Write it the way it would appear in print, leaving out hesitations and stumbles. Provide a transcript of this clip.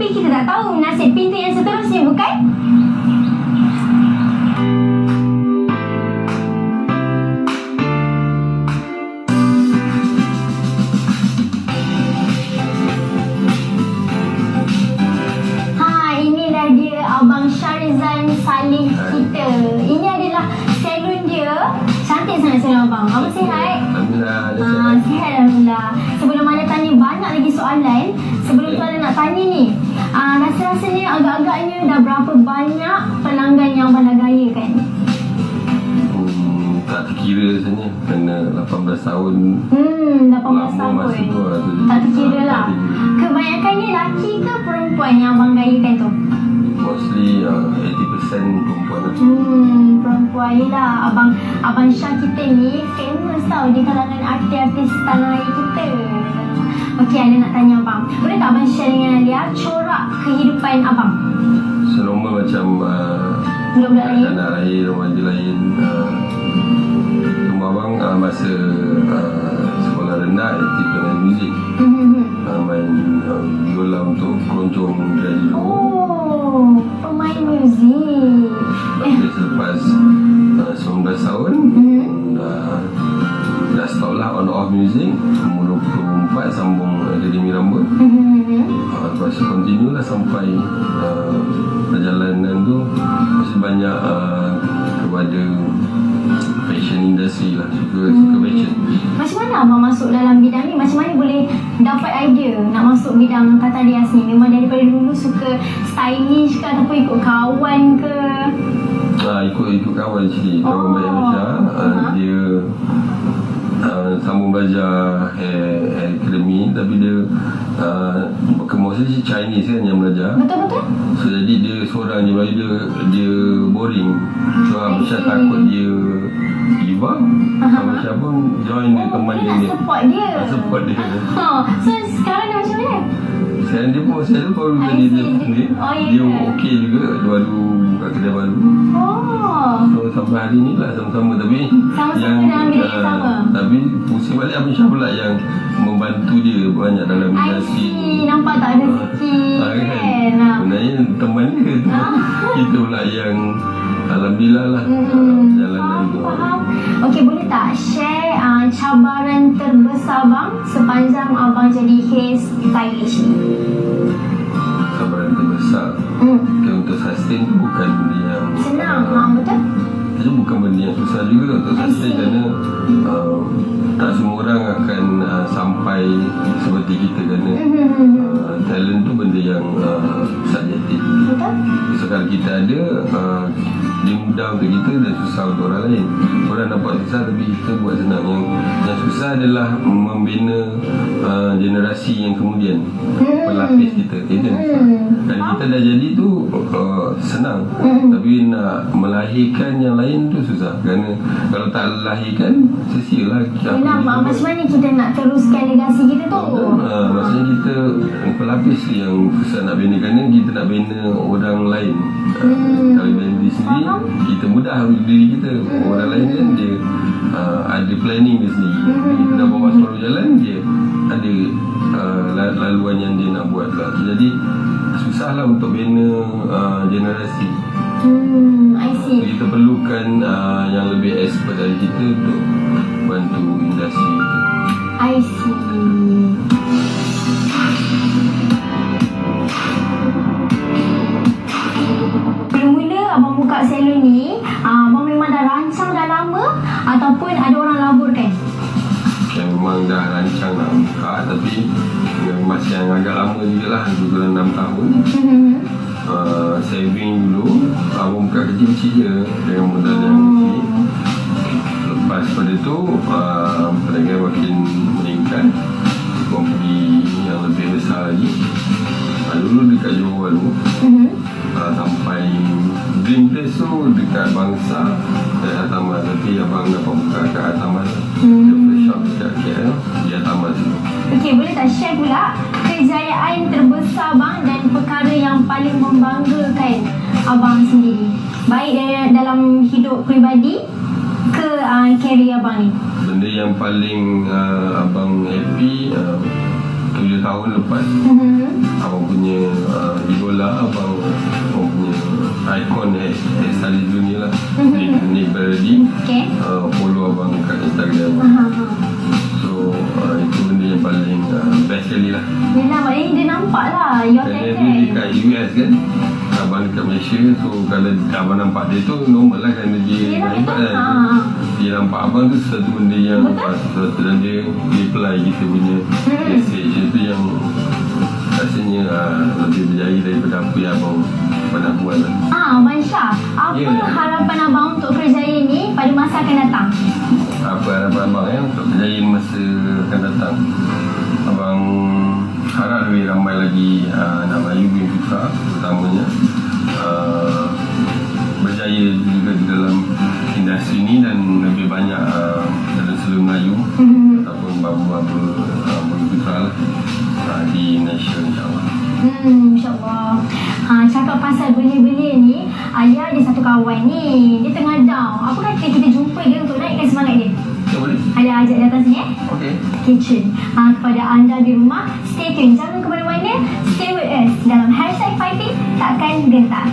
Tapi kita tak tahu nasib pintu yang seterusnya, bukan? Inilah dia Abang Syarizan Salih kita. Ini adalah salon dia. Cantik sangat salon abang. Abang sihat? Alhamdulillah. Sihat Alhamdulillah. Sebelum Ana tanya banyak lagi soalan, sebelum tu Ana nak tanya ni, rasa-rasanya agak-agaknya dah berapa banyak pelanggan yang abang dah gaya kan? Tak terkira rasanya. Kerana 18 tahun 18 tahun tak terkira lah. Kebanyakannya lelaki ke perempuan yang abang gayakan tu? Mostly 80% perempuan lah. Perempuan. Yelah, Abang Syah kita ni famous tau di kalangan artis-artis tanah air kita. Okey, Ana nak tanya abang, boleh tak abang share dengan Alia corak kehidupan abang? Normal macam budak-budak lain? anak lain, remaja lain. Rumah abang masa sekolah rendah aktif dengan muzik. Main biola untuk keroncong dari Johor. Pemain muzik. Tapi selepas 19 tahun dah stop lah on off music. Umur 24 sambung Akademi Rambut. Lepas tu continue lah sampai perjalanan tu masih banyak kepada fashion industry lah. Suka fashion. Macam mana abang masuk dalam bidang ni? Macam mana boleh dapat idea nak masuk bidang tata rias ni? Memang daripada dulu suka stylish ke ataupun ikut kawan ke? Ikut kawan sini. Kawan baik Malaysia. Dia sambung belajar hair academy, tapi dia mostly Chinese kan yang belajar. Betul-betul. So jadi dia seorang je belajar, dia boring. So Malaysia takut dia give up. Malaysia pun join dia, teman dia. Support dia. So sekarang dia macam mana? Sekarang dia pun saya tu baru jadi dia okey juga, baru buka kedai baru. So sampai hari ni lah sama-sama, tapi sama-sama dalam bidang yang sama. Tapi pusing balik Abang Syah pula yang membantu dia banyak dalam industri. Nampak tak ada sikit kan? Sebenarnya teman dia tu kita pula yang alhamdulillah lah perjalanan tu. Faham. Okey, boleh tak share cabaran terbesar abang sepanjang abang jadi hair stylist ni? Cabaran terbesar untuk sustain tu bukan benda yang senang. Betul? Itu bukan benda yang susah juga untuk sustain, kerana tak semua orang akan sampai seperti kita, kerana talent tu benda yang subjektif. Betul? So kalau kita ada, dia mudah untuk kita dan susah untuk orang lain. Orang nampak susah tapi kita buat senang. Yang susah adalah membina generasi yang kemudian, pelapis kita. Itu yang susah. Dan kita dah jadi tu senang, tapi nak melahirkan yang lain tu susah. Kerana kalau tak lahirkan, sia-sialah. Yelah, macam mana kita nak teruskan legasi kita tu? Maksudnya kita pelapis yang susah nak bina, kerana kita nak bina orang lain. Kalau bina diri sendiri, kita mudah diri kita. Orang lain kan dia ada planning dia sendiri. Kita dah bawa suara jalan, dia ada laluan yang dia nak buat lah. Jadi susahlah untuk bina generasi. I see. Kita perlukan yang lebih expert dari kita untuk bantu industri kita. I see. Mula-mula abang buka salon ni, abang memang dah rancang dah lama ataupun ada orang laburkan? Memang dah rancang nak buka, tapi masa yang agak lama jugalah, dalam 6 tahun. Saving dulu, abang buka kecil-kecil je dengan modal yang kecil. Lepas pada tu perniagaan makin meningkat, abang pergi yang lebih besar lagi. Dulu dekat Johor Bahru, sampai Dream Place tu dekat Bangsa dan Ataman, tapi abang dapat buka kat Ataman. Dia first shop dekat KL di Ataman situ. Okey, boleh tak share pula kejayaan terbesar abang dan perkara yang paling membanggakan abang sendiri, baik dalam hidup peribadi ke karier abang ni? Benda yang paling abang happy, 7 tahun lepas abang punya idola, abang punya ikon Salis dunia lah, Nick Berardi. Okay. Follow abang kat Instagram. So itu benda yang paling best sekali lah. Yelah, maknanya dia nampak lah your Dan dia talent. dekat US kan, abang dekat Malaysia. So kalau abang nampak dia tu normal lah, kerana dia Yelah, hebat betul. kan. Dia nampak abang tu satu benda yang sesuatu, dan dia reply kita punya message. Itu yang rasanya lebih berjaya daripada apa yang abang pernah buat lah. Abang Syah, apa Ya. harapan abang untuk kerjaya ni pada masa akan datang? Apa harapan abang untuk kejayaan masa akan datang? Abang harap lebih ramai lagi anak Melayu Bumi Putra terutamanya berjaya juga di dalam industri ni, dan lebih banyak dalam seluruh Melayu ataupun bapa-bapa Bumi Putra lah di Malaysia, insyaAllah. InsyaAllah. Cakap pasal belia-belia ni, ayah ada satu kawan ni, dia tengah down. Apa kata kita jumpa dia untuk naikkan semangat dia? Ya, boleh? Ayah ajak datang sini Okey. Kitchen. Kepada anda di rumah, stay tune, jangan ke mana-mana, stay with us dalam #fighting takkan gentar.